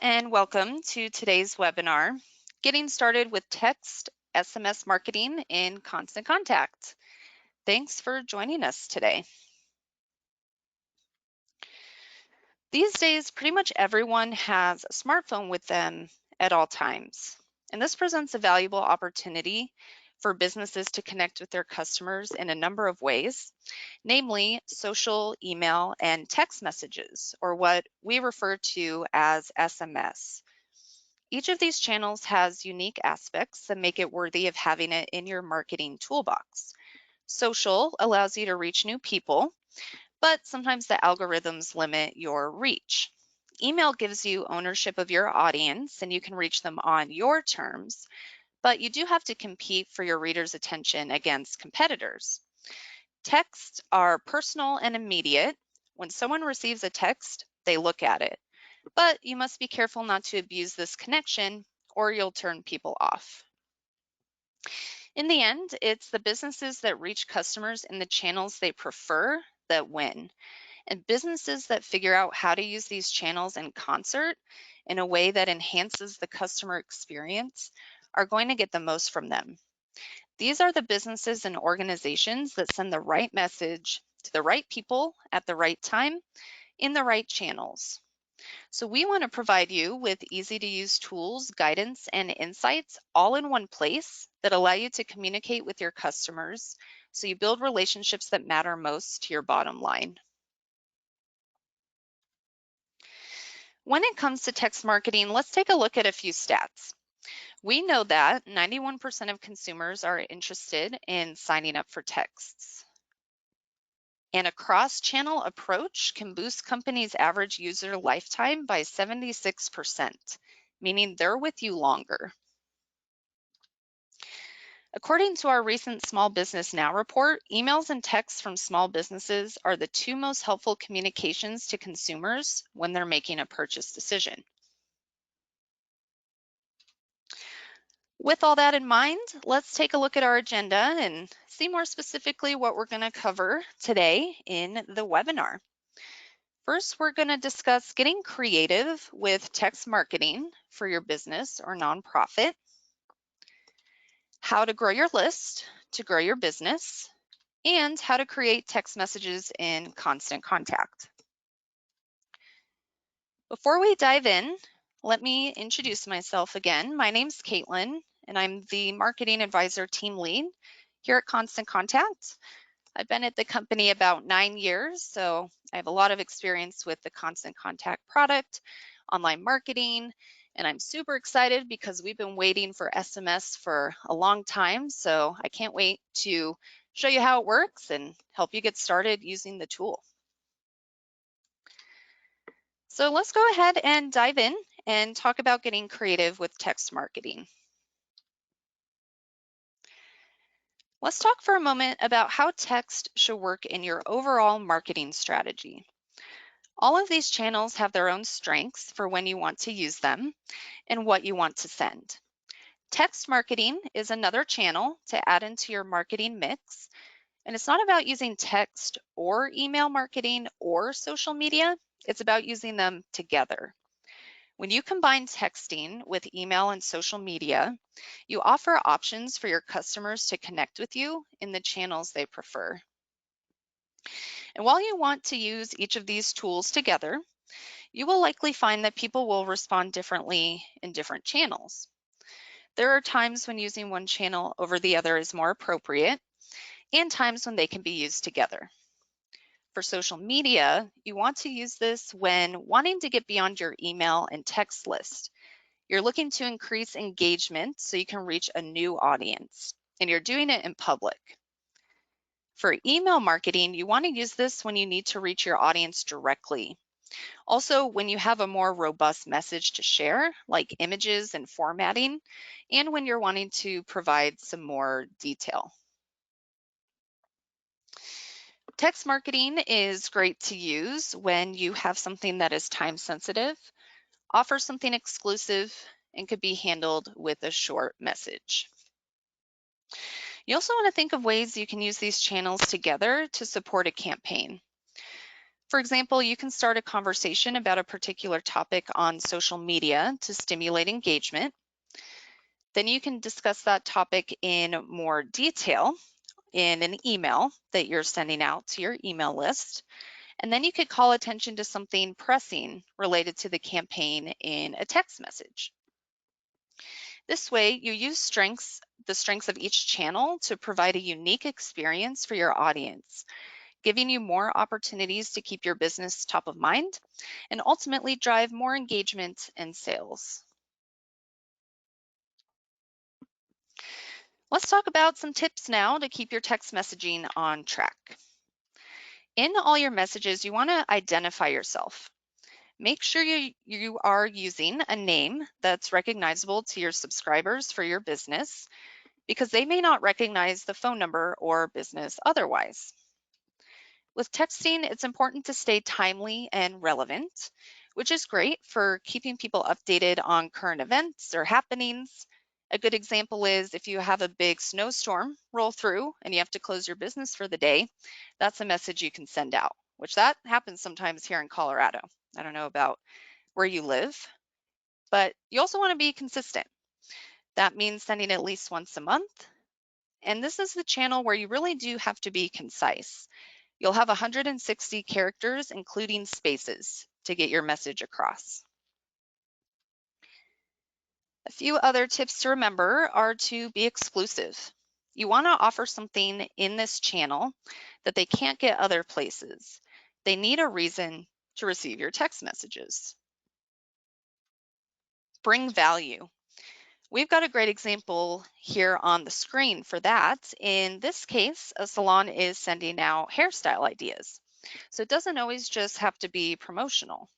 and welcome to today's webinar, Getting Started with Text SMS Marketing in Constant Contact. Thanks for joining us today. These days, pretty much everyone has a smartphone with them at all times, and this presents a valuable opportunity for businesses to connect with their customers in a number of ways, namely social, email, and text messages, or what we refer to as SMS. Each of these channels has unique aspects that make it worthy of having it in your marketing toolbox. Social allows you to reach new people, but sometimes the algorithms limit your reach. Email gives you ownership of your audience and you can reach them on your terms, but you do have to compete for your readers' attention against competitors. Texts are personal and immediate. When someone receives a text, they look at it. But you must be careful not to abuse this connection or you'll turn people off. In the end, it's the businesses that reach customers in the channels they prefer that win. And businesses that figure out how to use these channels in concert in a way that enhances the customer experience are going to get the most from them. These are the businesses and organizations that send the right message to the right people at the right time in the right channels. So we want to provide you with easy to use tools, guidance, and insights all in one place that allow you to communicate with your customers so you build relationships that matter most to your bottom line. When it comes to text marketing, let's take a look at a few stats. We know that 91% of consumers are interested in signing up for texts. And a cross-channel approach can boost companies' average user lifetime by 76%, meaning they're with you longer. According to our recent Small Business Now report, emails and texts from small businesses are the two most helpful communications to consumers when they're making a purchase decision. With all that in mind, let's take a look at our agenda and see more specifically what we're going to cover today in the webinar. First, we're going to discuss getting creative with text marketing for your business or nonprofit, how to grow your list to grow your business, and how to create text messages in Constant Contact. Before we dive in, let me introduce myself again. My name's Caitlin, and I'm the Marketing Advisor Team Lead here at Constant Contact. I've been at the company about 9 years, so I have a lot of experience with the Constant Contact product, online marketing, and I'm super excited because we've been waiting for SMS for a long time, so I can't wait to show you how it works and help you get started using the tool. So let's go ahead and dive in and talk about getting creative with text marketing. Let's talk for a moment about how text should work in your overall marketing strategy. All of these channels have their own strengths for when you want to use them and what you want to send. Text marketing is another channel to add into your marketing mix, and it's not about using text or email marketing or social media, it's about using them together. When you combine texting with email and social media, you offer options for your customers to connect with you in the channels they prefer. And while you want to use each of these tools together, you will likely find that people will respond differently in different channels. There are times when using one channel over the other is more appropriate, and times when they can be used together. For social media, you want to use this when wanting to get beyond your email and text list. You're looking to increase engagement so you can reach a new audience, and you're doing it in public. For email marketing, you want to use this when you need to reach your audience directly. Also, when you have a more robust message to share, like images and formatting, and when you're wanting to provide some more detail. Text marketing is great to use when you have something that is time sensitive, offers something exclusive, and could be handled with a short message. You also want to think of ways you can use these channels together to support a campaign. For example, you can start a conversation about a particular topic on social media to stimulate engagement. Then you can discuss that topic in more detail in an email that you're sending out to your email list. And then you could call attention to something pressing related to the campaign in a text message. This way, you use the strengths of each channel to provide a unique experience for your audience, giving you more opportunities to keep your business top of mind and ultimately drive more engagement and sales. Let's talk about some tips now to keep your text messaging on track. In all your messages, you want to identify yourself. Make sure you are using a name that's recognizable to your subscribers for your business, because they may not recognize the phone number or business otherwise. With texting, it's important to stay timely and relevant, which is great for keeping people updated on current events or happenings. A good example is if you have a big snowstorm roll through and you have to close your business for the day, that's a message you can send out, which that happens sometimes here in Colorado. I don't know about where you live, but you also want to be consistent. That means sending at least once a month. And this is the channel where you really do have to be concise. You'll have 160 characters, including spaces, to get your message across. A few other tips to remember are to be exclusive. You want to offer something in this channel that they can't get other places. They need a reason to receive your text messages. Bring value. We've got a great example here on the screen for that. In this case, a salon is sending out hairstyle ideas. So it doesn't always just have to be promotional.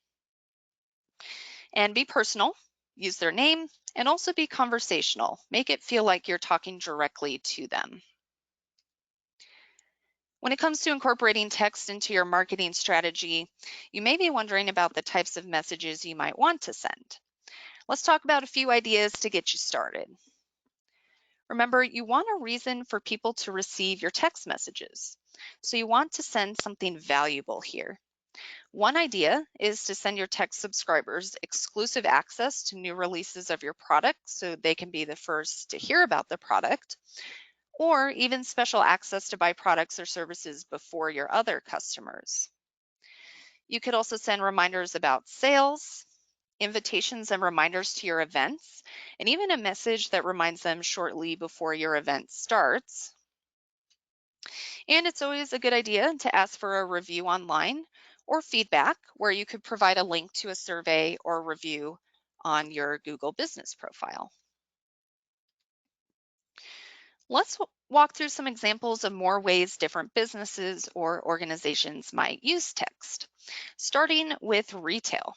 And be personal, use their name, and also be conversational. Make it feel like you're talking directly to them. When it comes to incorporating text into your marketing strategy, you may be wondering about the types of messages you might want to send. Let's talk about a few ideas to get you started. Remember, you want a reason for people to receive your text messages. So you want to send something valuable here. One idea is to send your text subscribers exclusive access to new releases of your product so they can be the first to hear about the product, or even special access to buy products or services before your other customers. You could also send reminders about sales, invitations and reminders to your events, and even a message that reminds them shortly before your event starts. And it's always a good idea to ask for a review online or feedback, where you could provide a link to a survey or review on your Google business profile. Let's walk through some examples of more ways different businesses or organizations might use text, starting with retail.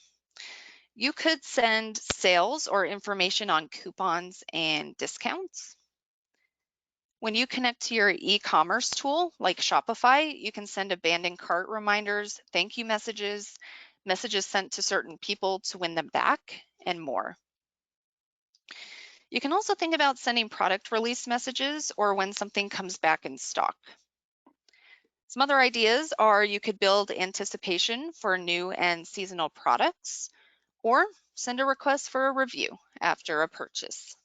You could send sales or information on coupons and discounts. When you connect to your e-commerce tool like Shopify, you can send abandoned cart reminders, thank you messages, messages sent to certain people to win them back, and more. You can also think about sending product release messages or when something comes back in stock. Some other ideas are you could build anticipation for new and seasonal products, or send a request for a review after a purchase.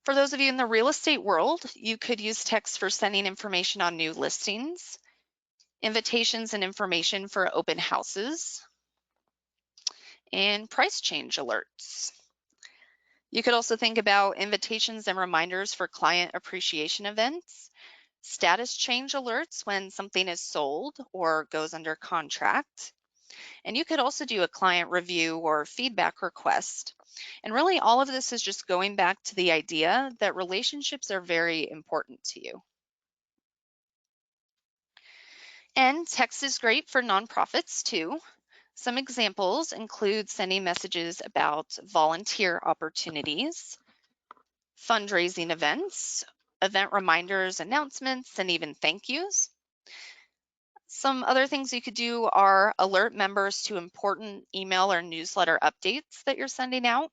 For those of you in the real estate world, you could use text for sending information on new listings, invitations and information for open houses, and price change alerts. You could also think about invitations and reminders for client appreciation events, status change alerts when something is sold or goes under contract. And you could also do a client review or feedback request. And really, all of this is just going back to the idea that relationships are very important to you. And text is great for nonprofits too. Some examples include sending messages about volunteer opportunities, fundraising events, event reminders, announcements, and even thank yous. Some other things you could do are alert members to important email or newsletter updates that you're sending out,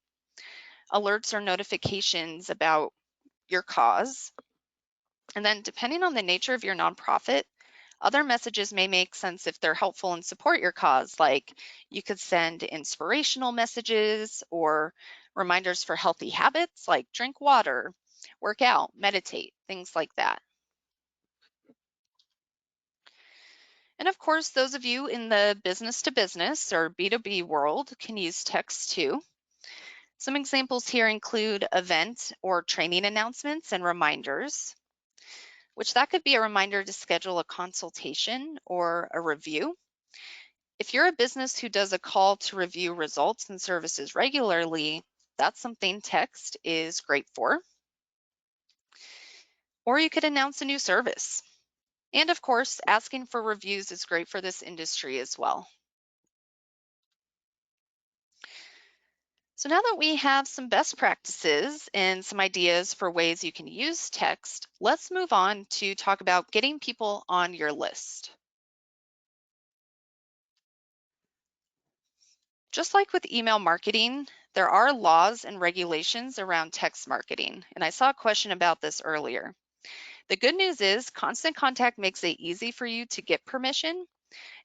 alerts or notifications about your cause. And then depending on the nature of your nonprofit, Other messages may make sense if they're helpful and support your cause, like you could send inspirational messages or reminders for healthy habits like drink water, work out, meditate, things like that. And of course, those of you in the business to business or B2B world can use text too. Some examples here include event or training announcements and reminders, which that could be a reminder to schedule a consultation or a review. If you're a business who does a call to review results and services regularly, that's something text is great for. Or you could announce a new service. And of course, asking for reviews is great for this industry as well. So now that we have some best practices and some ideas for ways you can use text, let's move on to talk about getting people on your list. Just like with email marketing, there are laws and regulations around text marketing, and I saw a question about this earlier. The good news is Constant Contact makes it easy for you to get permission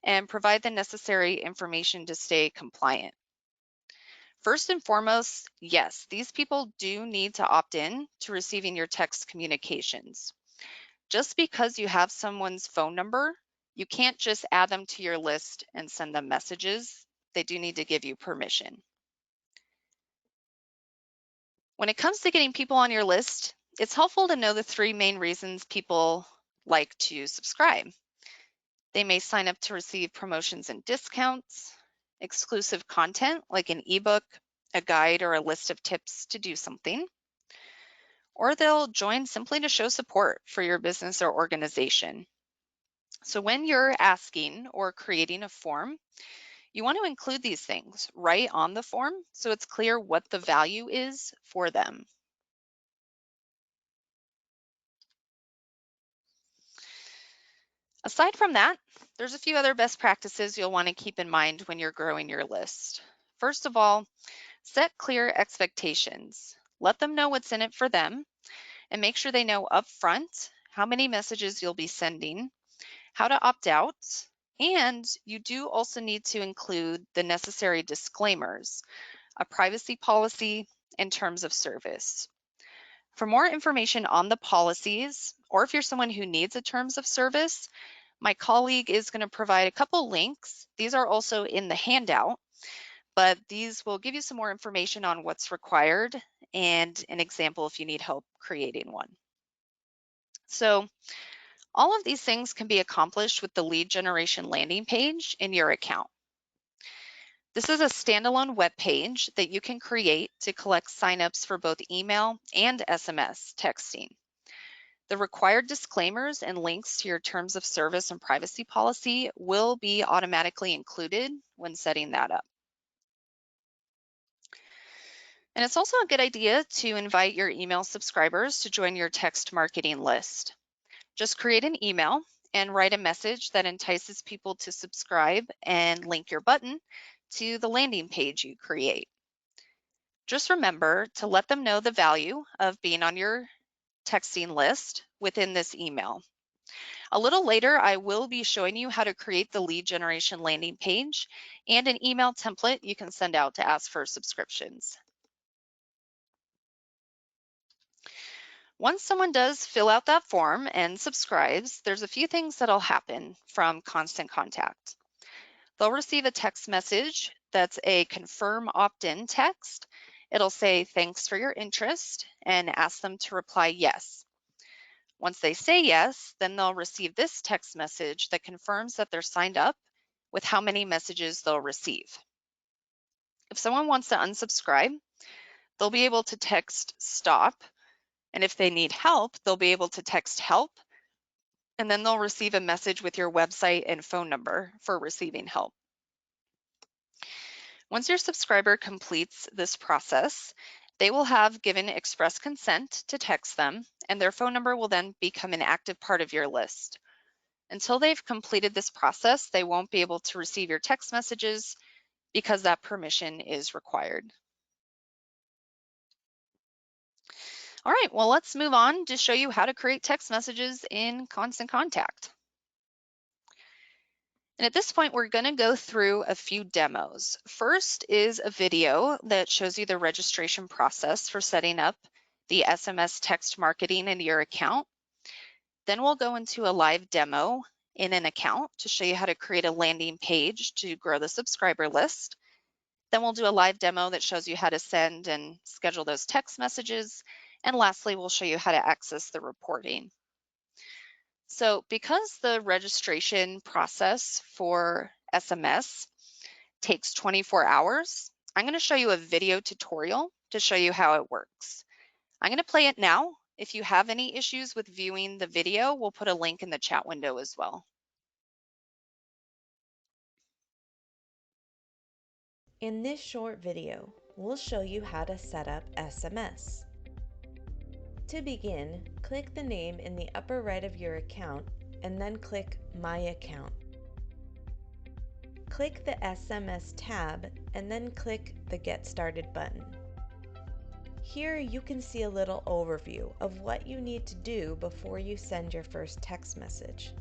and provide the necessary information to stay compliant. First and foremost, yes, these people do need to opt in to receiving your text communications. Just because you have someone's phone number, you can't just add them to your list and send them messages. They do need to give you permission. When it comes to getting people on your list, it's helpful to know the three main reasons people like to subscribe. They may sign up to receive promotions and discounts, exclusive content like an ebook, a guide, or a list of tips to do something, or they'll join simply to show support for your business or organization. So when you're asking or creating a form, you want to include these things right on the form so it's clear what the value is for them. Aside from that, there's a few other best practices you'll want to keep in mind when you're growing your list. First of all, set clear expectations. Let them know what's in it for them and make sure they know upfront how many messages you'll be sending, how to opt out, and you do also need to include the necessary disclaimers, a privacy policy, and terms of service. For more information on the policies, or if you're someone who needs a terms of service, my colleague is going to provide a couple links. These are also in the handout, but these will give you some more information on what's required and an example if you need help creating one. So all of these things can be accomplished with the lead generation landing page in your account. This is a standalone web page that you can create to collect signups for both email and SMS texting. The required disclaimers and links to your terms of service and privacy policy will be automatically included when setting that up. And it's also a good idea to invite your email subscribers to join your text marketing list. Just create an email and write a message that entices people to subscribe and link your button to the landing page you create. Just remember to let them know the value of being on your texting list within this email. A little later, I will be showing you how to create the lead generation landing page and an email template you can send out to ask for subscriptions. Once someone does fill out that form and subscribes, there's a few things that'll happen from Constant Contact. They'll receive a text message that's a confirm opt-in text. It'll say, thanks for your interest, and ask them to reply yes. Once they say yes, then they'll receive this text message that confirms that they're signed up with how many messages they'll receive. If someone wants to unsubscribe, they'll be able to text stop, and if they need help, they'll be able to text help, and then they'll receive a message with your website and phone number for receiving help. Once your subscriber completes this process, they will have given express consent to text them, and their phone number will then become an active part of your list. Until they've completed this process, they won't be able to receive your text messages because that permission is required. All right, well, let's move on to show you how to create text messages in Constant Contact. And at this point, we're going to go through a few demos. First is a video that shows you the registration process for setting up the SMS text marketing into your account. Then we'll go into a live demo in an account to show you how to create a landing page to grow the subscriber list. Then we'll do a live demo that shows you how to send and schedule those text messages. And lastly, we'll show you how to access the reporting. So because the registration process for SMS takes 24 hours, I'm going to show you a video tutorial to show you how it works. I'm going to play it now. If you have any issues with viewing the video, we'll put a link in the chat window as well. In this short video, we'll show you how to set up SMS. To begin, click the name in the upper right of your account and then click My Account. Click the SMS tab and then click the Get Started button. Here you can see a little overview of what you need to do before you send your first text message.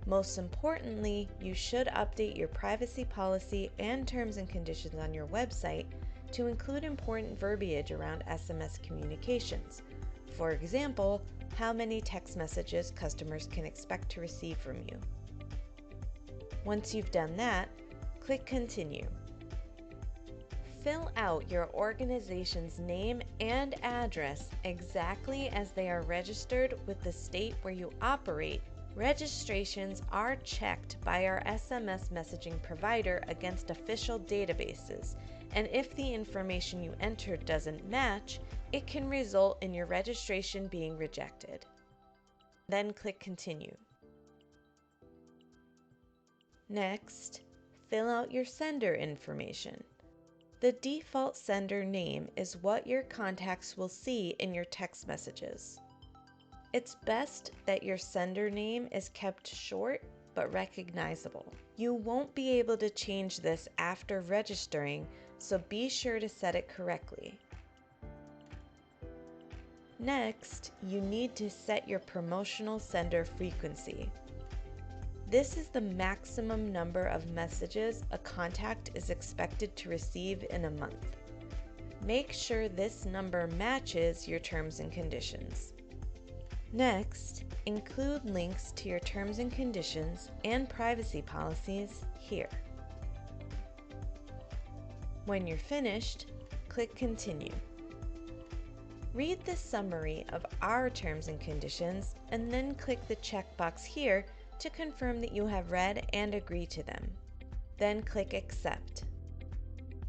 Most importantly, you should update your privacy policy and terms and conditions on your website to include important verbiage around SMS communications. For example, how many text messages customers can expect to receive from you. Once you've done that, click Continue. Fill out your organization's name and address exactly as they are registered with the state where you operate. Registrations are checked by our SMS messaging provider against official databases, and if the information you entered doesn't match, it can result in your registration being rejected. Then click Continue. Next, fill out your sender information. The default sender name is what your contacts will see in your text messages. It's best that your sender name is kept short but recognizable. You won't be able to change this after registering, so be sure to set it correctly. Next, you need to set your promotional sender frequency. This is the maximum number of messages a contact is expected to receive in a month. Make sure this number matches your terms and conditions. Next, include links to your terms and conditions and privacy policies here. When you're finished, click Continue. Read the summary of our terms and conditions and then click the checkbox here to confirm that you have read and agree to them. Then click Accept.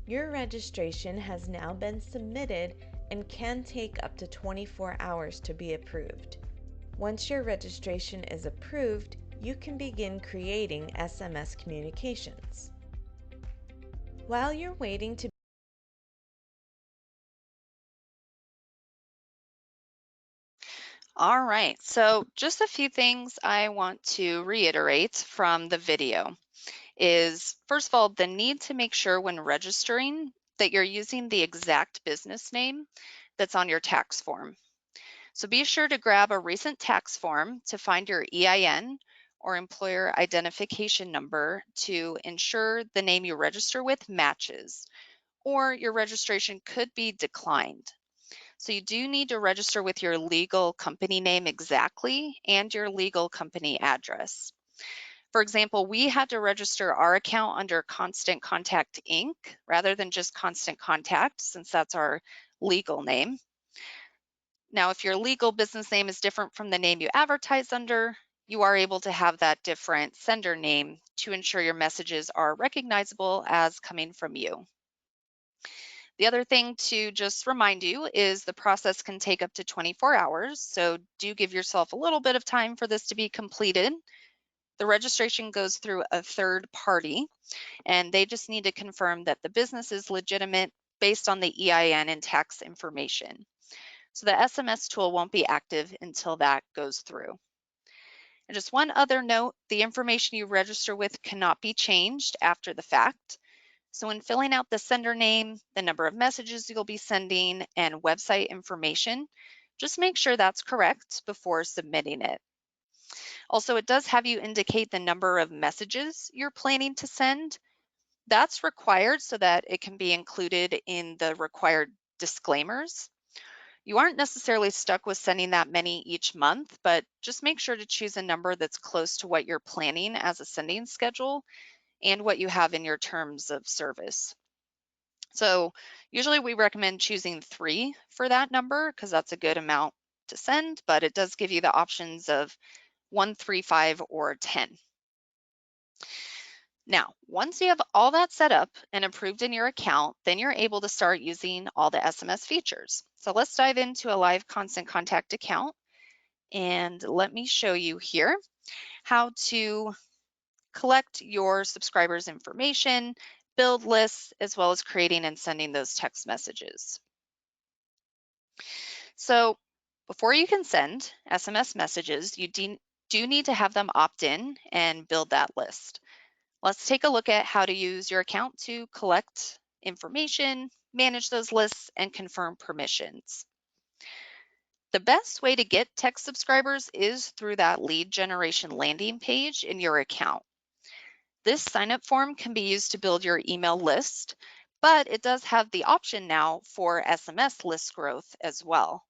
Your registration has now been submitted and can take up to 24 hours to be approved. Once your registration is approved, you can begin creating SMS communications. While you're waiting to All right, so just a few things I want to reiterate from the video is, first of all, the need to make sure when registering that you're using the exact business name that's on your tax form. So be sure to grab a recent tax form to find your EIN or employer identification number to ensure the name you register with matches, or your registration could be declined. So you do need to register with your legal company name exactly and your legal company address. For example, we had to register our account under Constant Contact Inc. rather than just Constant Contact, since that's our legal name. Now, if your legal business name is different from the name you advertise under, you are able to have that different sender name to ensure your messages are recognizable as coming from you. The other thing to just remind you is the process can take up to 24 hours, so do give yourself a little bit of time for this to be completed. The registration goes through a third party, and they just need to confirm that the business is legitimate based on the EIN and tax information. So the SMS tool won't be active until that goes through. And just one other note, the information you register with cannot be changed after the fact. So when filling out the sender name, the number of messages you'll be sending, and website information, just make sure that's correct before submitting it. Also, it does have you indicate the number of messages you're planning to send. That's required so that it can be included in the required disclaimers. You aren't necessarily stuck with sending that many each month, but just make sure to choose a number that's close to what you're planning as a sending schedule and what you have in your terms of service. So usually we recommend choosing 3 for that number because that's a good amount to send, but it does give you the options of 1, 3, 5, or 10. Now, once you have all that set up and approved in your account, then you're able to start using all the SMS features. So let's dive into a live constant contact account, and let me show you here how to collect your subscribers' information, build lists, as well as creating and sending those text messages. So before you can send SMS messages, you do need to have them opt in and build that list. Let's take a look at how to use your account to collect information, manage those lists, and confirm permissions. The best way to get text subscribers is through that lead generation landing page in your account. This sign-up form can be used to build your email list, but it does have the option now for SMS list growth as well.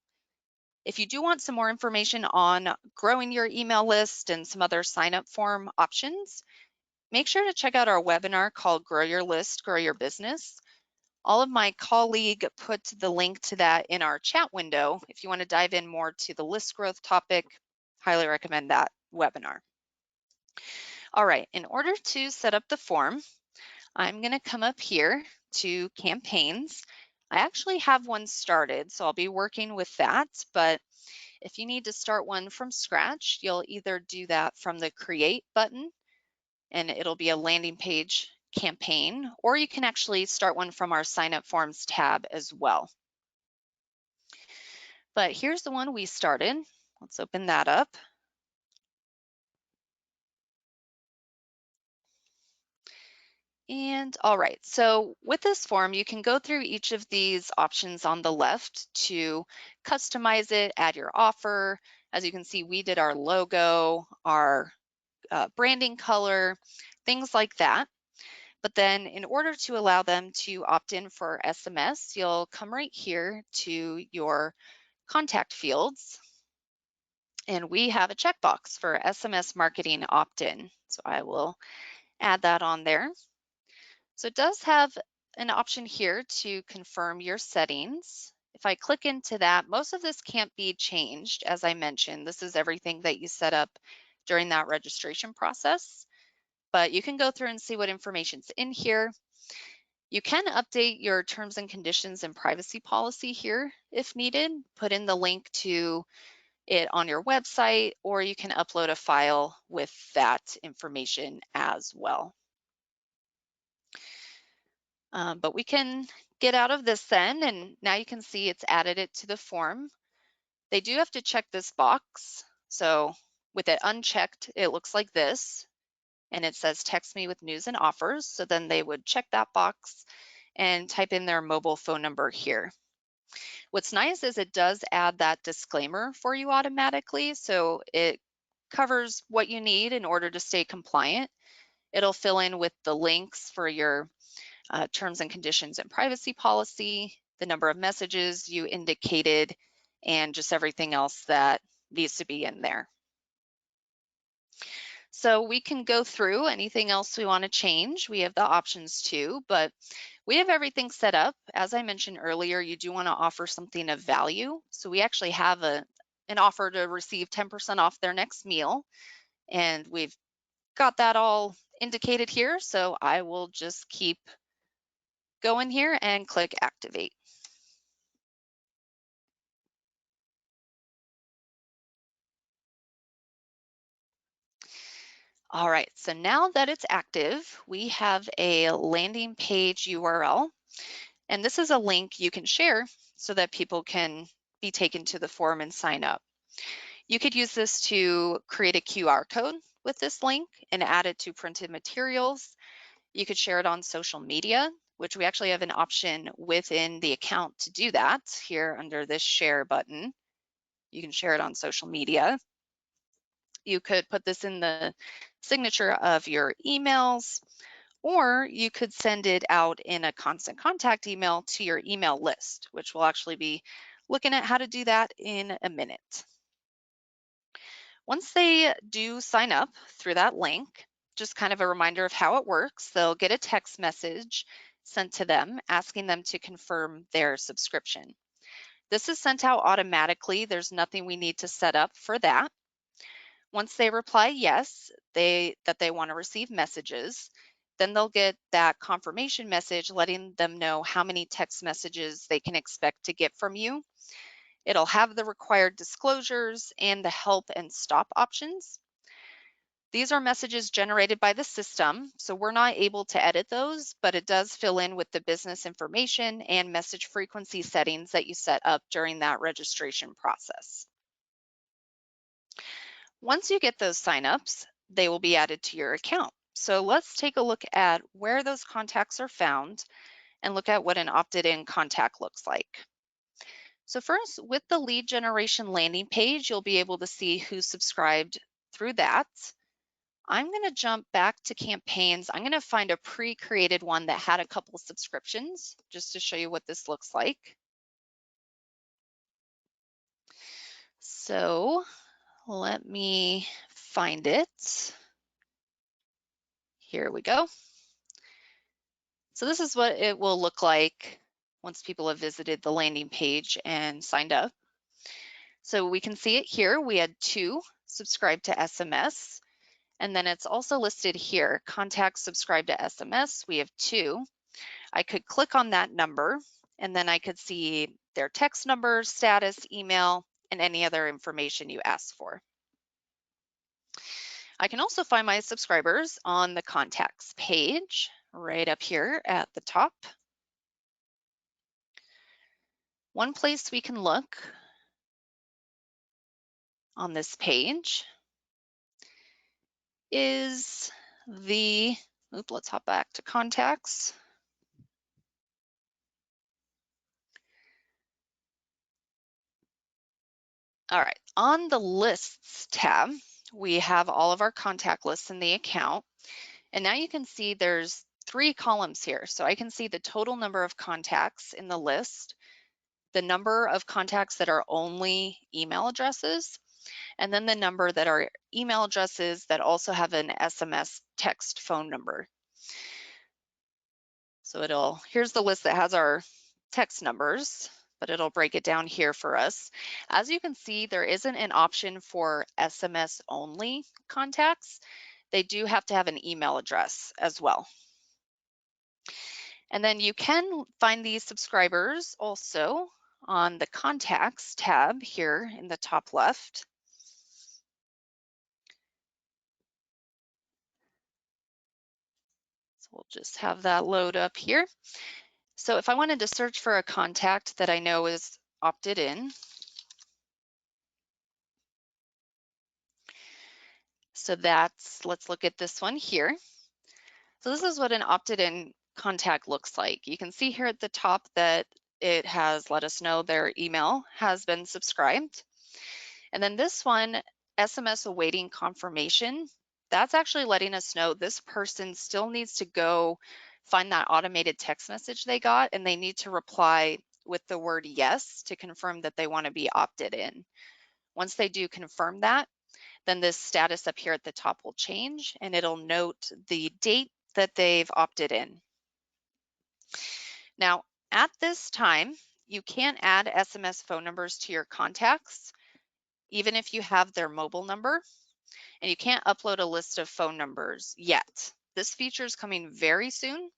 If you do want some more information on growing your email list and some other sign-up form options, make sure to check out our webinar called Grow Your List, Grow Your Business. All of my colleague put the link to that in our chat window. If you want to dive in more to the list growth topic, highly recommend that webinar. All right, in order to set up the form, I'm going to come up here to campaigns. I actually have one started, so I'll be working with that, but if you need to start one from scratch, you'll either do that from the Create button, and it'll be a landing page campaign, or you can actually start one from our Sign Up Forms tab as well. But here's the one we started. Let's open that up. And all right, so with this form, you can go through each of these options on the left to customize it, add your offer. As you can see, we did our logo, our branding color, things like that. But then in order to allow them to opt in for SMS, you'll come right here to your contact fields. And we have a checkbox for SMS marketing opt-in. So I will add that on there. So it does have an option here to confirm your settings. If I click into that, most of this can't be changed. As I mentioned, this is everything that you set up during that registration process. But you can go through and see what information's in here. You can update your terms and conditions and privacy policy here if needed. Put in the link to it on your website, or you can upload a file with that information as well. But we can get out of this then, and now you can see it's added it to the form. They do have to check this box. So with it unchecked, it looks like this, and it says text me with news and offers. So then they would check that box and type in their mobile phone number here. What's nice is it does add that disclaimer for you automatically. So it covers what you need in order to stay compliant. It'll fill in with the links for your terms and conditions and privacy policy, the number of messages you indicated, and just everything else that needs to be in there. So we can go through anything else we want to change. We have the options too, but we have everything set up. As I mentioned earlier, you do want to offer something of value. So we actually have an offer to receive 10% off their next meal, and we've got that all indicated here. So I will just keep going here and click activate. All right, so now that it's active, we have a landing page URL, and this is a link you can share so that people can be taken to the form and sign up. You could use this to create a QR code with this link and add it to printed materials. You could share it on social media, which we actually have an option within the account to do that here under this share button. You can share it on social media. You could put this in the signature of your emails, or you could send it out in a constant contact email to your email list, which we'll actually be looking at how to do that in a minute. Once they do sign up through that link, just kind of a reminder of how it works, they'll get a text message sent to them asking them to confirm their subscription. This is sent out automatically. There's nothing we need to set up for that. Once they reply yes, that they want to receive messages, then they'll get that confirmation message letting them know how many text messages they can expect to get from you. It'll have the required disclosures and the help and stop options. These are messages generated by the system, so we're not able to edit those, but it does fill in with the business information and message frequency settings that you set up during that registration process. Once you get those signups, they will be added to your account. So let's take a look at where those contacts are found and look at what an opted-in contact looks like. So first, with the lead generation landing page, you'll be able to see who subscribed through that. I'm going to jump back to campaigns. I'm going to find a pre-created one that had a couple of subscriptions just to show you what this looks like. So let me find it. Here we go. So this is what it will look like once people have visited the landing page and signed up. So we can see it here. We had 2 subscribe to SMS, and then it's also listed here, contacts subscribe to SMS. We have 2. I could click on that number, and then I could see their text number, status, email, and any other information you asked for. I can also find my subscribers on the contacts page right up here at the top. One place we can look on this page is let's hop back to contacts. All right, on the lists tab, we have all of our contact lists in the account. And now you can see there's 3 columns here. So I can see the total number of contacts in the list, the number of contacts that are only email addresses, and then the number that are email addresses that also have an SMS text phone number. So here's the list that has our text numbers, but it'll break it down here for us. As you can see, there isn't an option for SMS only contacts. They do have to have an email address as well. And then you can find these subscribers also on the contacts tab here in the top left. So we'll just have that load up here. So if I wanted to search for a contact that I know is opted in, let's look at this one here. So this is what an opted in contact looks like. You can see here at the top that it has let us know their email has been subscribed. And then this one, SMS awaiting confirmation, that's actually letting us know this person still needs to go find that automated text message they got, and they need to reply with the word yes to confirm that they want to be opted in. Once they do confirm that, then this status up here at the top will change, and it'll note the date that they've opted in. Now, at this time, you can't add SMS phone numbers to your contacts, even if you have their mobile number, and you can't upload a list of phone numbers yet. This feature is coming very soon,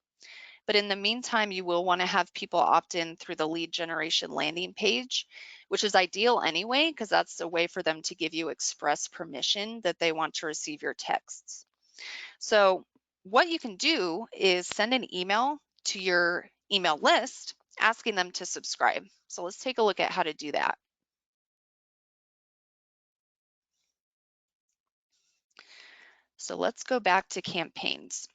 but in the meantime, you will want to have people opt in through the lead generation landing page, which is ideal anyway, because that's a way for them to give you express permission that they want to receive your texts. So what you can do is send an email to your email list asking them to subscribe. So let's take a look at how to do that. So let's go back to campaigns.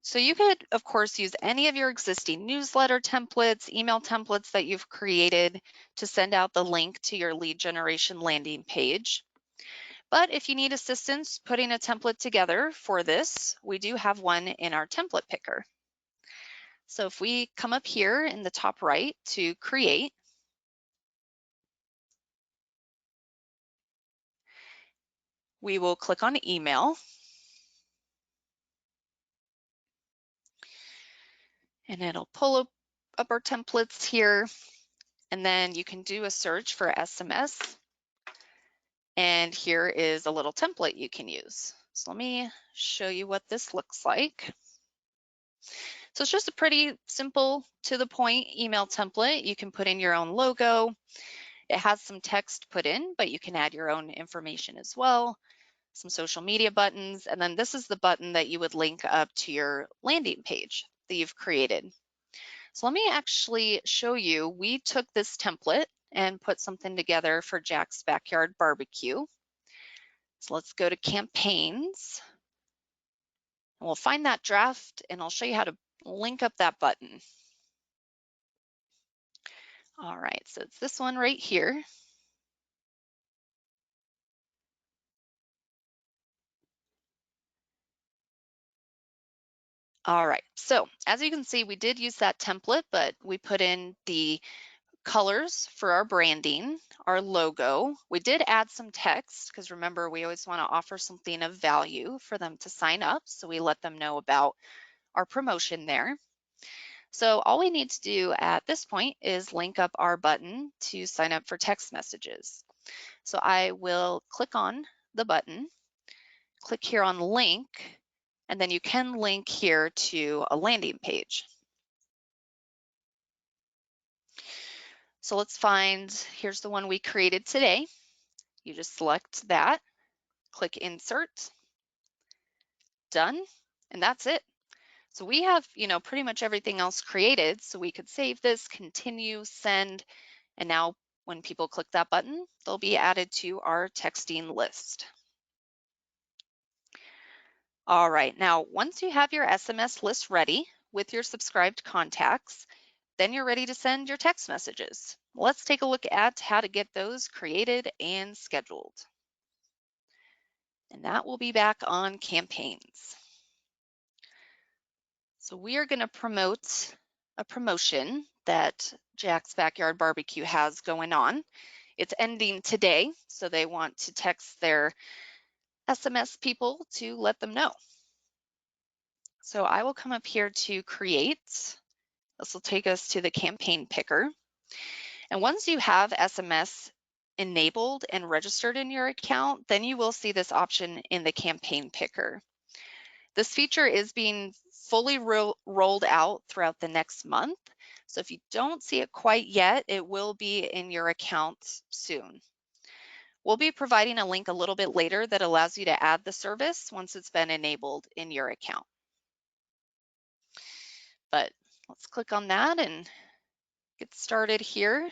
So you could, of course, use any of your existing newsletter templates, email templates that you've created to send out the link to your lead generation landing page. But if you need assistance putting a template together for this, we do have one in our template picker. So if we come up here in the top right to create, we will click on email, and it'll pull up our templates here, and then you can do a search for SMS, and here is a little template you can use. So let me show you what this looks like. So it's just a pretty simple, to the point email template. You can put in your own logo. It has some text put in, but you can add your own information as well, some social media buttons, and then this is the button that you would link up to your landing page that you've created. So let me actually show you. We took this template and put something together for Jack's Backyard Barbecue. So let's go to campaigns, and we'll find that draft, and I'll show you how to link up that button. All right, so it's this one right here. All right, so as you can see, we did use that template, but we put in the colors for our branding, our logo. We did add some text because remember, we always want to offer something of value for them to sign up. So we let them know about our promotion there. So all we need to do at this point is link up our button to sign up for text messages. So I will click on the button, click here on link, and then you can link here to a landing page. So let's find, here's the one we created today. You just select that, click insert, done, and that's it. So we have, pretty much everything else created. So we could save this, continue, send, and now when people click that button, they'll be added to our texting list. All right, now once you have your SMS list ready with your subscribed contacts, then you're ready to send your text messages. Let's take a look at how to get those created and scheduled. And that will be back on campaigns. So we are going to promote a promotion that Jack's Backyard Barbecue has going on. It's ending today, so they want to text their SMS people to let them know. So I will come up here to create. This will take us to the campaign picker. And once you have SMS enabled and registered in your account, then you will see this option in the campaign picker. This feature is being fully rolled out throughout the next month. So if you don't see it quite yet, it will be in your account soon. We'll be providing a link a little bit later that allows you to add the service once it's been enabled in your account. But let's click on that and get started here.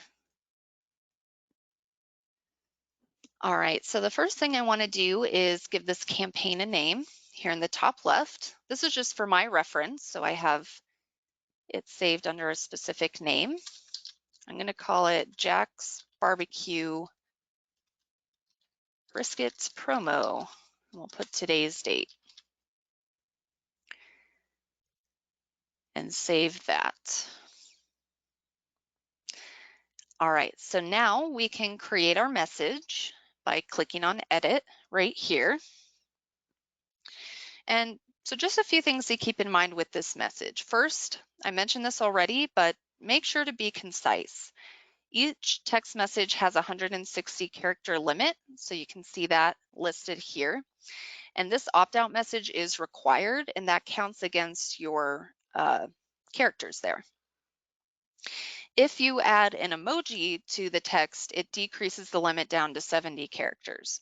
All right, so the first thing I want to do is give this campaign a name here in the top left. This is just for my reference, so I have it saved under a specific name. I'm going to call it Jack's Barbecue Brisket Promo. We'll put today's date and save that. All right, so now we can create our message by clicking on Edit right here. And so just a few things to keep in mind with this message. First, I mentioned this already, but make sure to be concise. Each text message has a 160 character limit, so you can see that listed here. And this opt-out message is required, and that counts against your characters there. If you add an emoji to the text, it decreases the limit down to 70 characters.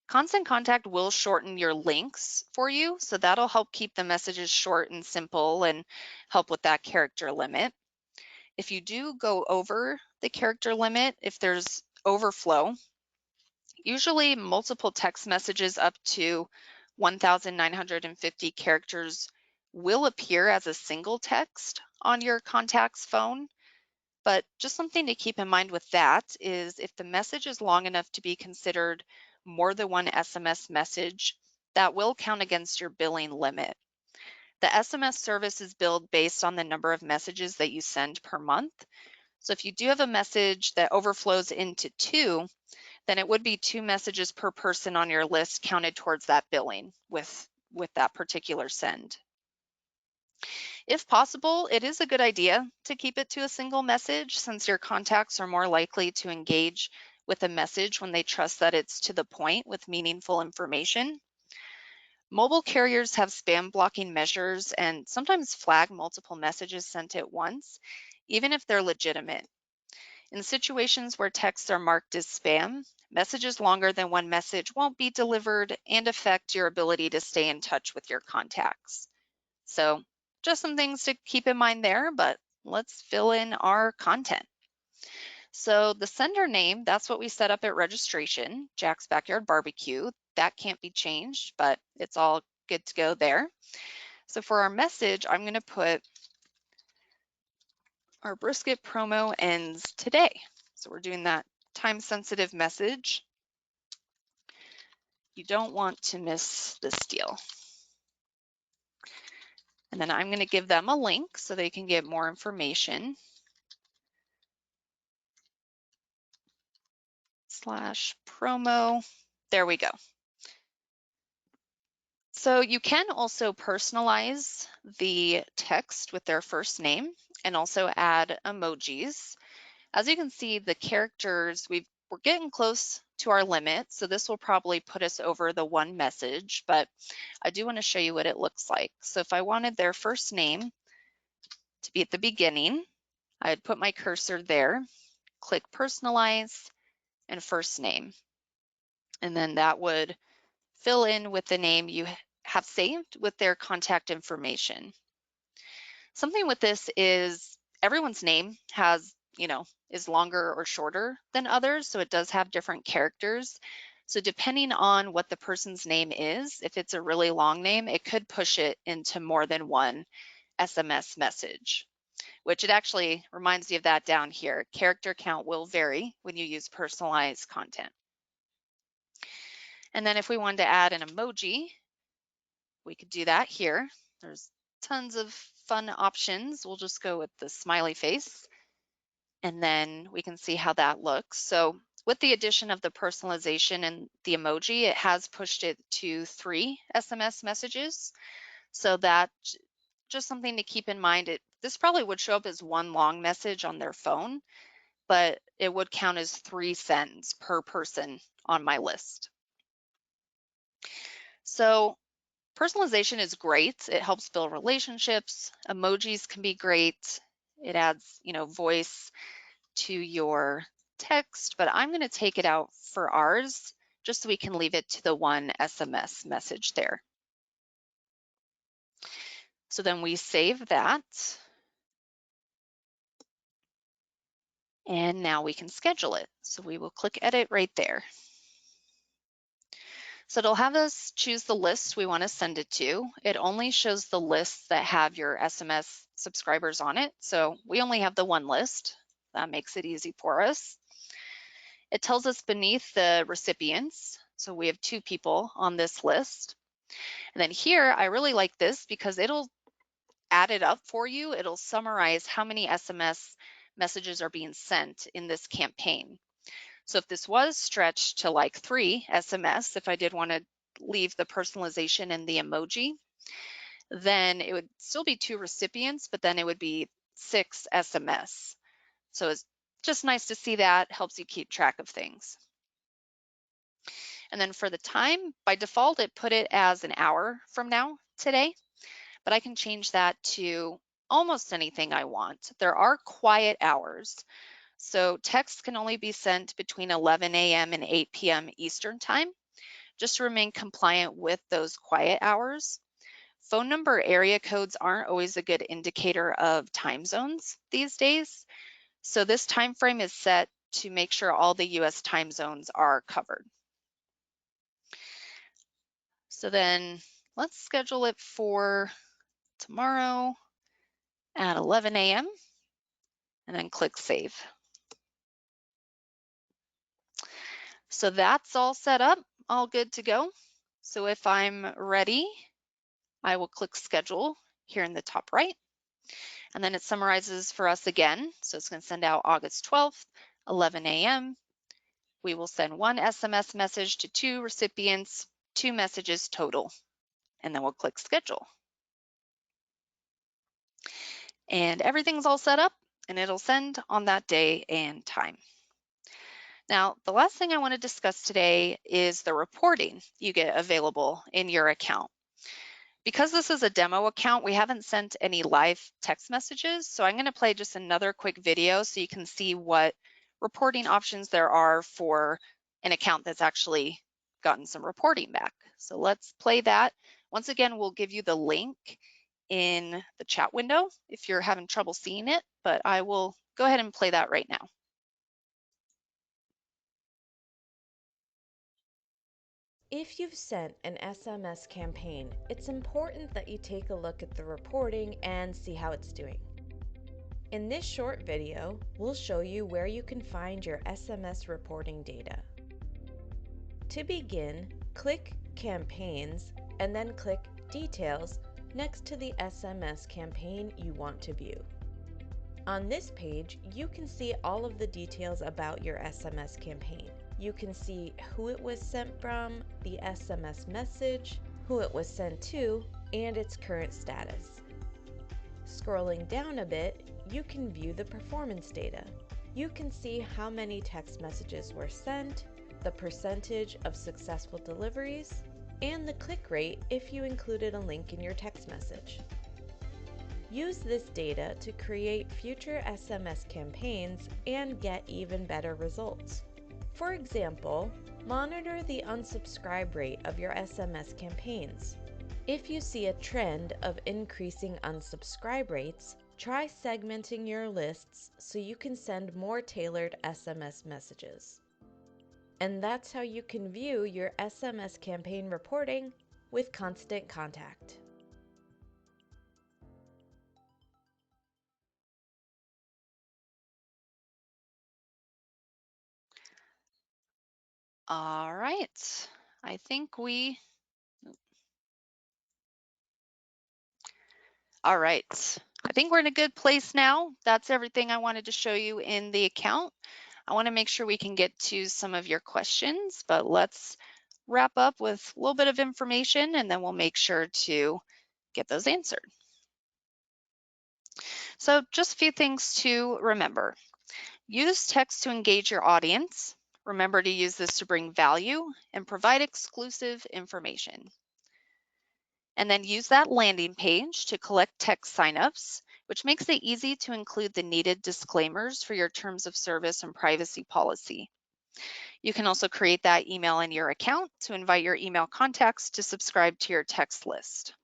Constant Contact will shorten your links for you, so that'll help keep the messages short and simple and help with that character limit. If you do go over the character limit, if there's overflow, usually multiple text messages up to 1,950 characters will appear as a single text on your contact's phone. But just something to keep in mind with that is if the message is long enough to be considered more than one SMS message, that will count against your billing limit. The SMS service is billed based on the number of messages that you send per month. So if you do have a message that overflows into 2, then it would be 2 messages per person on your list counted towards that billing with that particular send. If possible, it is a good idea to keep it to a single message, since your contacts are more likely to engage with a message when they trust that it's to the point with meaningful information. Mobile carriers have spam blocking measures and sometimes flag multiple messages sent at once, even if they're legitimate. In situations where texts are marked as spam, messages longer than one message won't be delivered and affect your ability to stay in touch with your contacts. So just some things to keep in mind there, but let's fill in our content. So the sender name, that's what we set up at registration, Jack's Backyard Barbecue. That can't be changed, but it's all good to go there. So for our message, I'm going to put our brisket promo ends today. So we're doing that time-sensitive message. You don't want to miss this deal. And then I'm going to give them a link so they can get more information. /promo. There we go. So you can also personalize the text with their first name and also add emojis. As you can see, the characters, we're getting close to our limit, so this will probably put us over the 1 message, but I do want to show you what it looks like. So if I wanted their first name to be at the beginning, I'd put my cursor there, click personalize and first name, and then that would fill in with the name you have saved with their contact information. Something with this is everyone's name has, is longer or shorter than others, so it does have different characters. So depending on what the person's name is, if it's a really long name, it could push it into more than one SMS message, which it actually reminds me of that down here. Character count will vary when you use personalized content. And then if we wanted to add an emoji, we could do that here. There's tons of fun options. We'll just go with the smiley face, and then we can see how that looks. So with the addition of the personalization and the emoji, it has pushed it to 3 SMS messages. So that's just something to keep in mind. This probably would show up as 1 long message on their phone, but it would count as 3 sends per person on my list. So personalization is great. It helps build relationships. Emojis can be great. It adds, voice to your text, but I'm going to take it out for ours just so we can leave it to the 1 SMS message there. So then we save that. And now we can schedule it. So we will click edit right there. So it'll have us choose the list we want to send it to. It only shows the lists that have your SMS subscribers on it. So we only have the 1 list. That makes it easy for us. It tells us beneath the recipients. So we have 2 people on this list. And then here, I really like this because it'll add it up for you. It'll summarize how many SMS messages are being sent in this campaign. So if this was stretched to like 3 SMS, if I did want to leave the personalization and the emoji, then it would still be 2 recipients, but then it would be 6 SMS. So it's just nice to see that, helps you keep track of things. And then for the time, by default, it put it as an hour from now today, but I can change that to almost anything I want. There are quiet hours. So text can only be sent between 11 a.m. and 8 p.m. Eastern time, just to remain compliant with those quiet hours. Phone number area codes aren't always a good indicator of time zones these days. So this time frame is set to make sure all the US time zones are covered. So then let's schedule it for tomorrow at 11 a.m. and then click save. So that's all set up. all good to go. So if I'm ready, I will click schedule here in the top right. And then it summarizes for us again. So it's going to send out August 12th, 11 a.m. We will send one SMS message to 2 recipients, 2 messages total. And then we'll click schedule. And everything's all set up and it'll send on that day and time. Now, the last thing I want to discuss today is the reporting you get available in your account. Because this is a demo account, we haven't sent any live text messages, so I'm going to play just another quick video so you can see what reporting options there are for an account that's actually gotten some reporting back. So let's play that. Once again, we'll give you the link in the chat window if you're having trouble seeing it, but I will go ahead and play that right now. If you've sent an SMS campaign, it's important that you take a look at the reporting and see how it's doing. In this short video, we'll show you where you can find your SMS reporting data. To begin, click Campaigns and then click Details next to the SMS campaign you want to view. On this page, you can see all of the details about your SMS campaign. You can see who it was sent from, the SMS message, who it was sent to, and its current status. Scrolling down a bit, you can view the performance data. You can see how many text messages were sent, the percentage of successful deliveries, and the click rate if you included a link in your text message. Use this data to create future SMS campaigns and get even better results. For example, monitor the unsubscribe rate of your SMS campaigns. If you see a trend of increasing unsubscribe rates, try segmenting your lists so you can send more tailored SMS messages. And that's how you can view your SMS campaign reporting with Constant Contact. All right, I think all right. I think we're in a good place now. That's everything I wanted to show you in the account. I want to make sure we can get to some of your questions, but let's wrap up with a little bit of information and then we'll make sure to get those answered. So just a few things to remember. Use text to engage your audience. Remember to use this to bring value and provide exclusive information. And then use that landing page to collect text signups, which makes it easy to include the needed disclaimers for your terms of service and privacy policy. You can also create that email in your account to invite your email contacts to subscribe to your text list.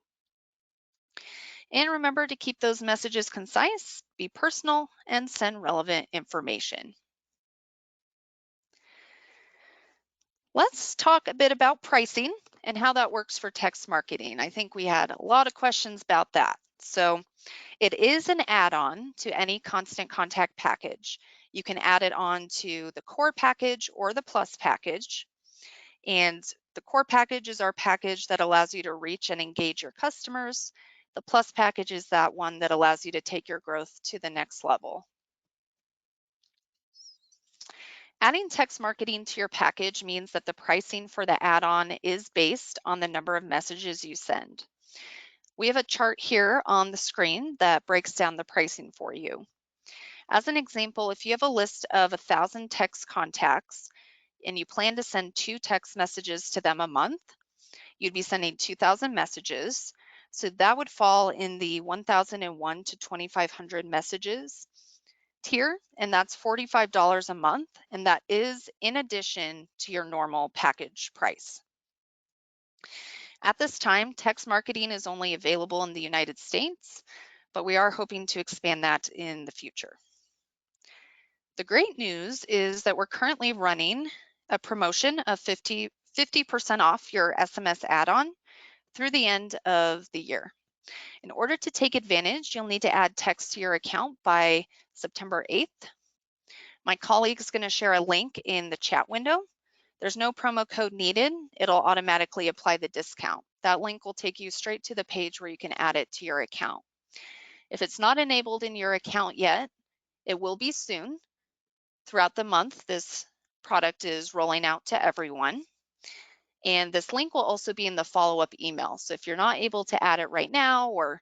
And remember to keep those messages concise, be personal, and send relevant information. Let's talk a bit about pricing and how that works for text marketing. I think we had a lot of questions about that. So it is an add-on to any Constant Contact package. You can add it on to the core package or the plus package. And the core package is our package that allows you to reach and engage your customers. The plus package is that one that allows you to take your growth to the next level. Adding text marketing to your package means that the pricing for the add-on is based on the number of messages you send. We have a chart here on the screen that breaks down the pricing for you. As an example, if you have a list of 1,000 text contacts and you plan to send 2 text messages to them a month, you'd be sending 2,000 messages. So that would fall in the 1,001 to 2,500 messages tier, and that's $45 a month, and that is in addition to your normal package price. At this time, text marketing is only available in the United States, but we are hoping to expand that in the future. The great news is that we're currently running a promotion of 50% off your SMS add-on through the end of the year. In order to take advantage, you'll need to add text to your account by September 8th. My colleague is going to share a link in the chat window There's no promo code needed. It'll automatically apply the discount. That link will take you straight to the page where you can add it to your account. If it's not enabled in your account yet, it will be soon. Throughout the month, this product is rolling out to everyone. And this link will also be in the follow-up email. So if you're not able to add it right now or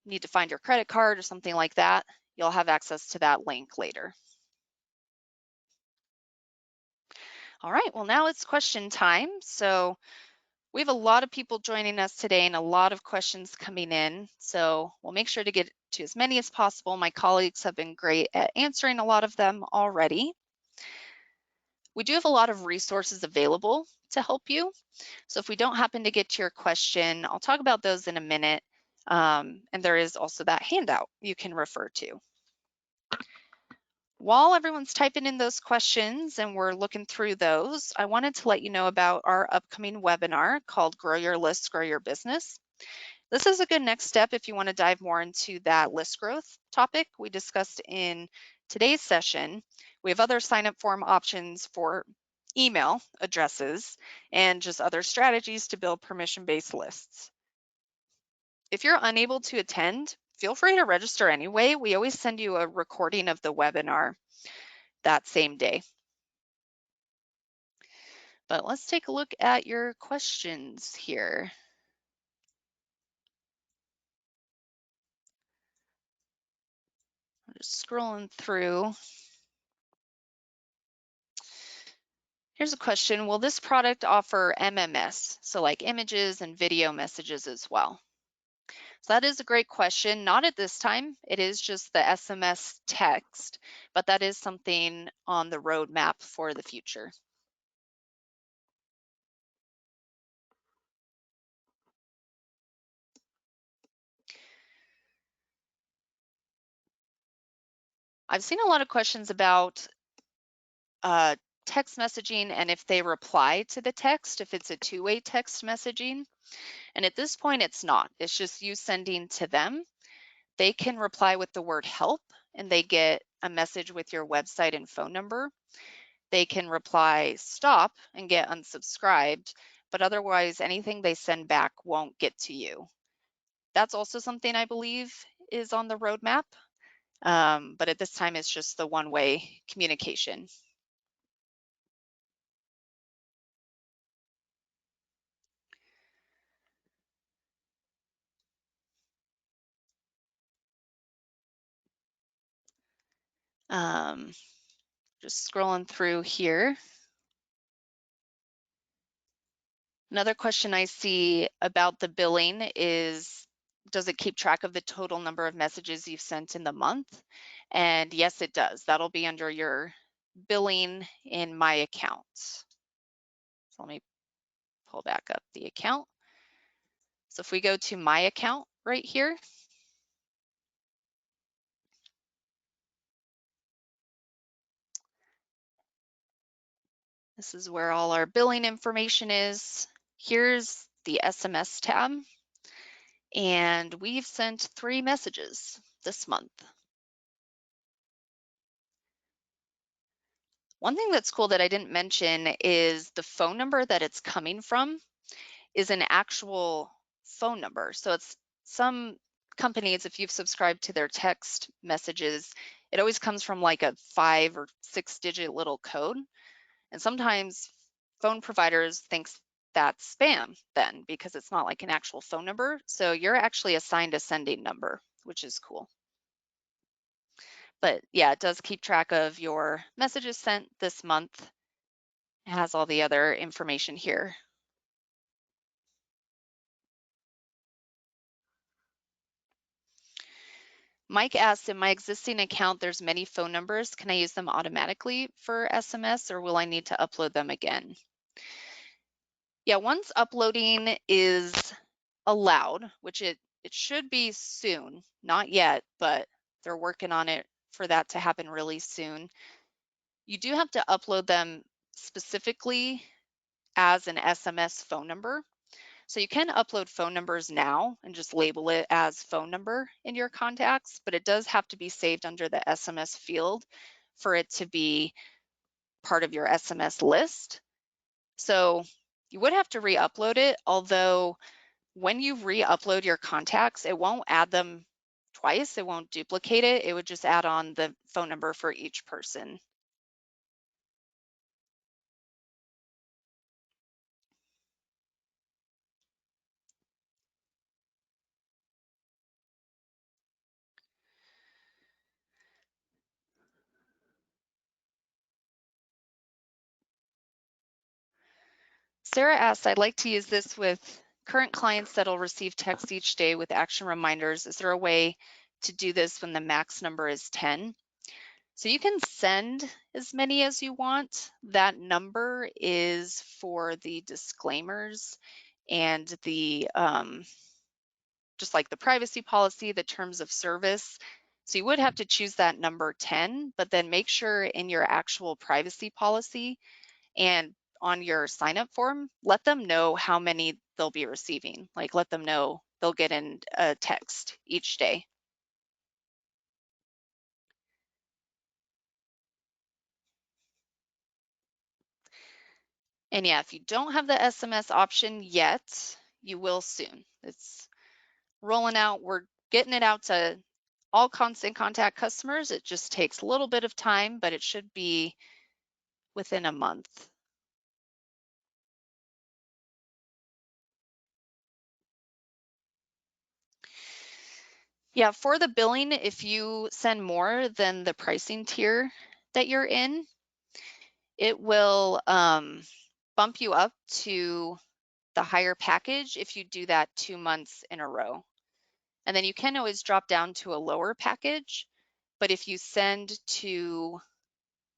need to find your credit card or something like that, you'll have access to that link later. All right, well, now it's question time. So we have a lot of people joining us today and a lot of questions coming in. So we'll make sure to get to as many as possible. My colleagues have been great at answering a lot of them already. We do have a lot of resources available to help you. So if we don't happen to get to your question, I'll talk about those in a minute. And there is also that handout you can refer to. While everyone's typing in those questions and we're looking through those, I wanted to let you know about our upcoming webinar called Grow Your List, Grow Your Business. This is a good next step if you want to dive more into that list growth topic we discussed in today's session. We have other sign-up form options for email addresses and just other strategies to build permission-based lists. If you're unable to attend, feel free to register anyway. We always send you a recording of the webinar that same day. But let's take a look at your questions here. I'm just scrolling through. Here's a question. Will this product offer MMS? So like images and video messages as well. So that is a great question. Not at this time. It is just the SMS text, but that is something on the roadmap for the future. I've seen a lot of questions about text messaging and if they reply to the text, if it's a two-way text messaging. And at this point, it's not. It's just you sending to them. They can reply with the word help and they get a message with your website and phone number. They can reply stop and get unsubscribed, but otherwise anything they send back won't get to you. That's also something I believe is on the roadmap, but at this time it's just the one-way communication. Just scrolling through here. Another question I see about the billing is, does it keep track of the total number of messages you've sent in the month? And yes, it does. That'll be under your billing in My Account. So let me pull back up the account. So if we go to My Account right here, this is where all our billing information is. Here's the SMS tab. And we've sent 3 messages this month. One thing that's cool that I didn't mention is the phone number that it's coming from is an actual phone number. So it's some companies, if you've subscribed to their text messages, it always comes from like a 5 or 6-digit little code. And sometimes phone providers thinks that's spam then because it's not like an actual phone number. So you're actually assigned a sending number, which is cool. But yeah, it does keep track of your messages sent this month. It has all the other information here. Mike asked, in my existing account, there's many phone numbers. Can I use them automatically for SMS or will I need to upload them again? Yeah, once uploading is allowed, which it should be soon, not yet, but they're working on it for that to happen really soon. You do have to upload them specifically as an SMS phone number. So you can upload phone numbers now and just label it as phone number in your contacts, but it does have to be saved under the SMS field for it to be part of your SMS list. So you would have to re-upload it, although when you re-upload your contacts, it won't add them twice. It won't duplicate it. It would just add on the phone number for each person. Sarah asks, I'd like to use this with current clients that'll receive text each day with action reminders. Is there a way to do this when the max number is 10? So you can send as many as you want. That number is for the disclaimers and the just like the privacy policy, the terms of service. So you would have to choose that number 10, but then make sure in your actual privacy policy and on your sign up form, let them know how many they'll be receiving. Like let them know they'll get in a text each day. And yeah, if you don't have the SMS option yet, you will soon. It's rolling out. We're getting it out to all constant contact customers. It just takes a little bit of time, but it should be within a month. Yeah, for the billing, if you send more than the pricing tier that you're in, it will bump you up to the higher package if you do that 2 months in a row. And then you can always drop down to a lower package, but if you send to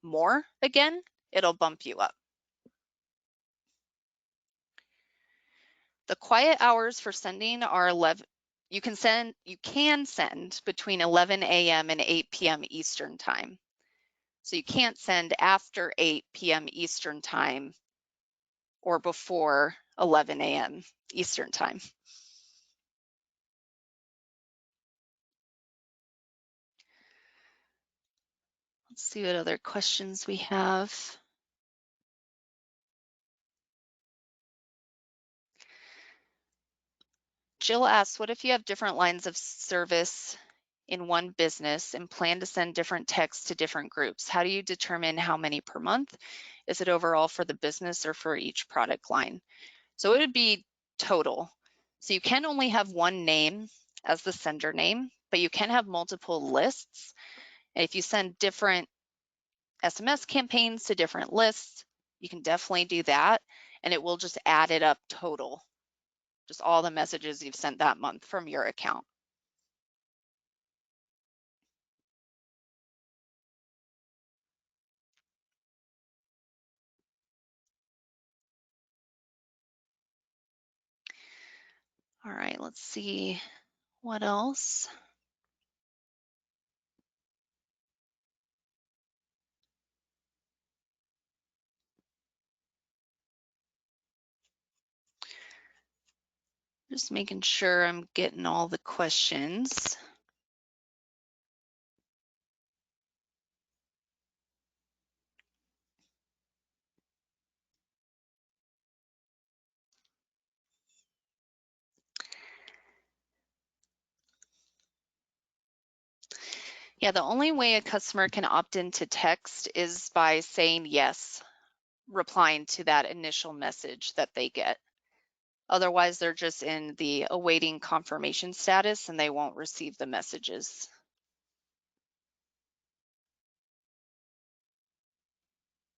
more again, it'll bump you up. The quiet hours for sending are 11. You can send between 11 a.m. and 8 p.m. Eastern time. So you can't send after 8 p.m. Eastern time or before 11 a.m. Eastern time. Let's see what other questions we have. Jill asks, what if you have different lines of service in one business and plan to send different texts to different groups? How do you determine how many per month? Is it overall for the business or for each product line? So it would be total. So you can only have one name as the sender name, but you can have multiple lists. And if you send different SMS campaigns to different lists, you can definitely do that. And it will just add it up total, just all the messages you've sent that month from your account. All right, let's see what else. Just making sure I'm getting all the questions. Yeah, the only way a customer can opt into text is by saying yes, replying to that initial message that they get. Otherwise, they're just in the awaiting confirmation status and they won't receive the messages.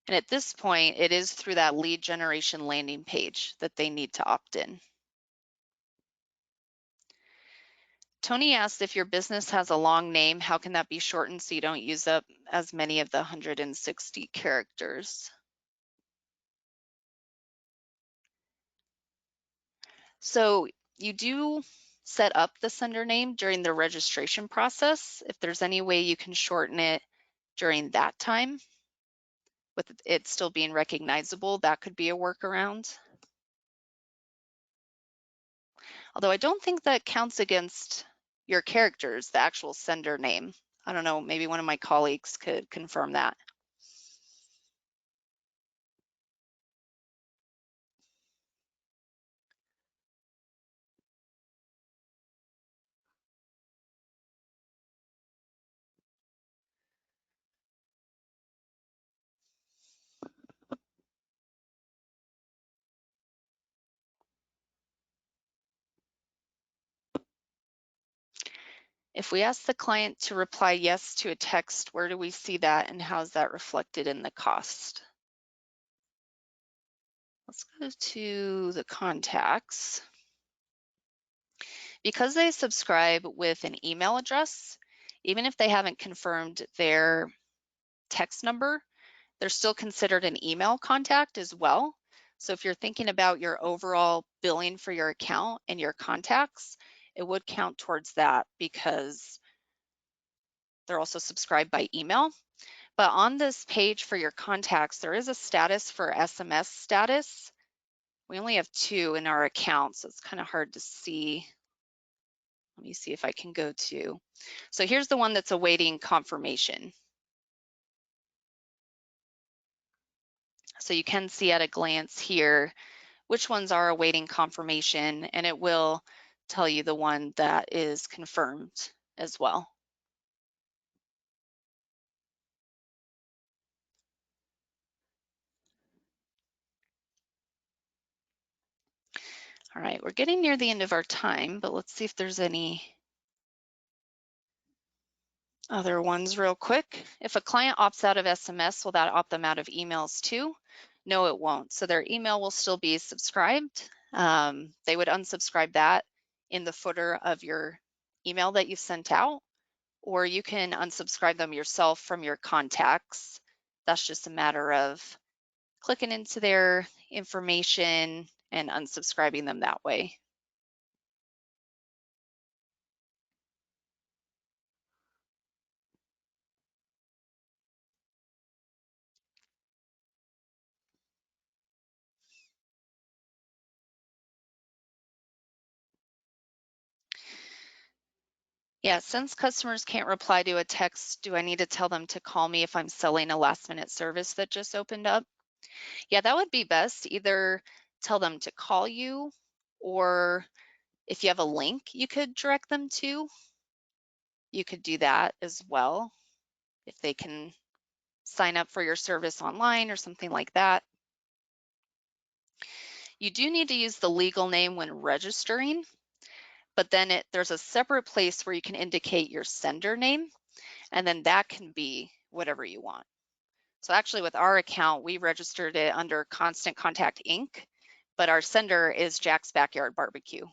And at this point, it is through that lead generation landing page that they need to opt in. Tony asked, if your business has a long name, how can that be shortened so you don't use up as many of the 160 characters? So you do set up the sender name during the registration process. If there's any way you can shorten it during that time with it still being recognizable, that could be a workaround. Although I don't think that counts against your characters, the actual sender name. I don't know, maybe one of my colleagues could confirm that. If we ask the client to reply yes to a text, where do we see that and how is that reflected in the cost? Let's go to the contacts. Because they subscribe with an email address, even if they haven't confirmed their text number, they're still considered an email contact as well. So if you're thinking about your overall billing for your account and your contacts, it would count towards that because they're also subscribed by email. But on this page for your contacts, there is a status for SMS status. We only have 2 in our account, so it's kind of hard to see. Let me see if I can go to. So here's the one that's awaiting confirmation. So you can see at a glance here which ones are awaiting confirmation, and it will tell you the one that is confirmed as well. All right, we're getting near the end of our time, but let's see if there's any other ones real quick. If a client opts out of SMS, will that opt them out of emails too? No, it won't. So their email will still be subscribed. They would unsubscribe that in the footer of your email that you sent out, or you can unsubscribe them yourself from your contacts. That's just a matter of clicking into their information and unsubscribing them that way. Yeah, since customers can't reply to a text, do I need to tell them to call me if I'm selling a last minute service that just opened up? Yeah, that would be best. Either tell them to call you, or if you have a link you could direct them to, you could do that as well. If they can sign up for your service online or something like that. You do need to use the legal name when registering, but then there's a separate place where you can indicate your sender name, and then that can be whatever you want. So actually with our account, we registered it under Constant Contact Inc., but our sender is Jack's Backyard Barbecue.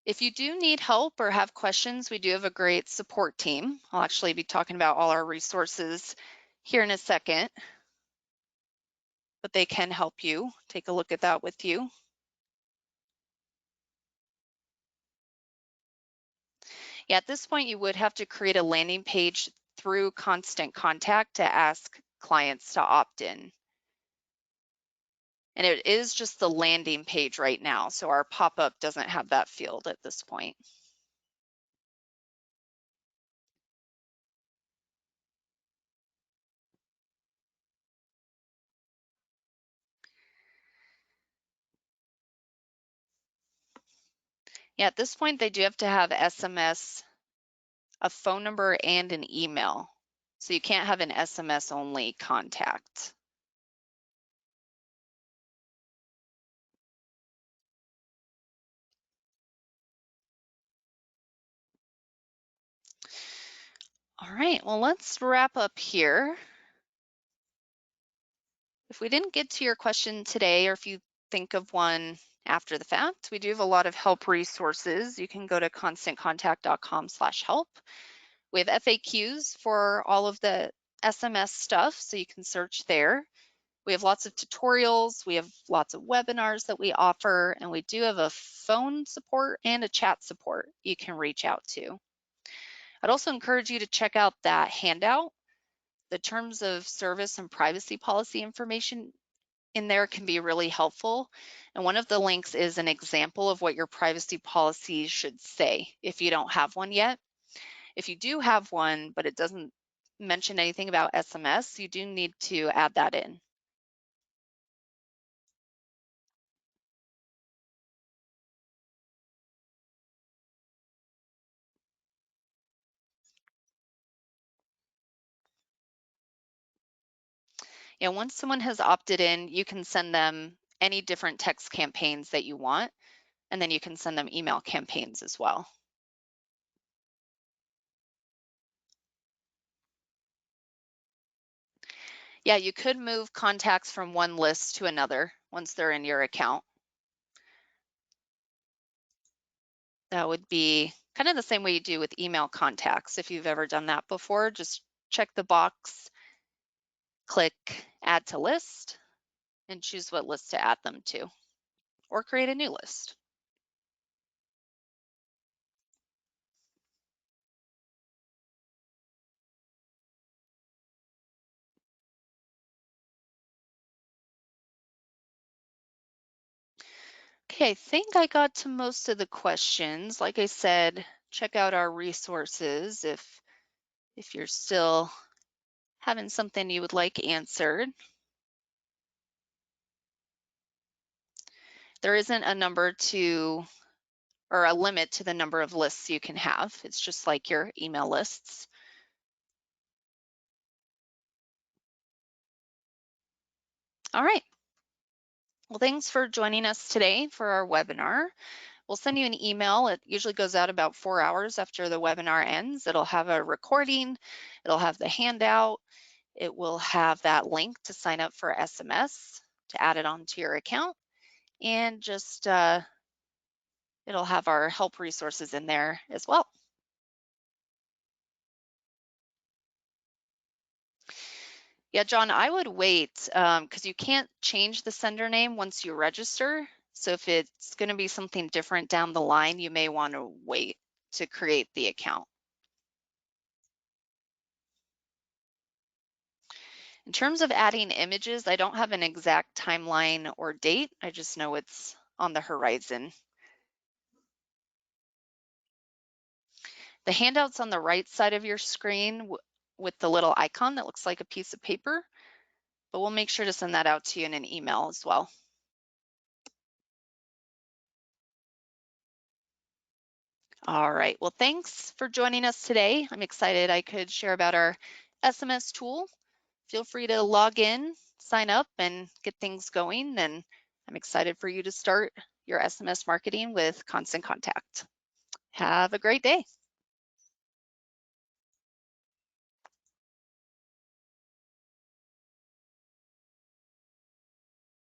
If you do need help or have questions, we do have a great support team. I'll actually be talking about all our resources here in a second, but they can help you. Take a look at that with you. Yeah, at this point, you would have to create a landing page through Constant Contact to ask clients to opt in. And it is just the landing page right now, so our pop-up doesn't have that field at this point. Yeah, at this point, they do have to have SMS, a phone number, and an email. So you can't have an SMS only contact. All right, well, let's wrap up here. If we didn't get to your question today, or if you think of one after the fact, we do have a lot of help resources. You can go to constantcontact.com/help. We have FAQs for all of the SMS stuff, so you can search there. We have lots of tutorials, we have lots of webinars that we offer, and we do have a phone support and a chat support you can reach out to. I'd also encourage you to check out that handout. The terms of service and privacy policy information in there can be really helpful. And one of the links is an example of what your privacy policy should say if you don't have one yet. If you do have one, but it doesn't mention anything about SMS, you do need to add that in. And once someone has opted in, you can send them any different text campaigns that you want, and then you can send them email campaigns as well. Yeah, you could move contacts from one list to another once they're in your account. That would be kind of the same way you do with email contacts. If you've ever done that before, just check the box, click Add to List, and choose what list to add them to, or create a new list. Okay, I think I got to most of the questions. Like I said, check out our resources if you're still having something you would like answered. There isn't a number to or a limit to the number of lists you can have. It's just like your email lists. All right. Well, thanks for joining us today for our webinar. We'll send you an email. It usually goes out about 4 hours after the webinar ends. It'll have a recording. It'll have the handout. It will have that link to sign up for SMS to add it onto your account. And just it'll have our help resources in there as well. Yeah, John, I would wait because you can't change the sender name once you register. So if it's going to be something different down the line, you may want to wait to create the account. In terms of adding images, I don't have an exact timeline or date. I just know it's on the horizon. The handout's on the right side of your screen with the little icon that looks like a piece of paper, but we'll make sure to send that out to you in an email as well. All right, well, thanks for joining us today. I'm excited I could share about our SMS tool. Feel free to log in, sign up, and get things going. And I'm excited for you to start your SMS marketing with Constant Contact. Have a great day.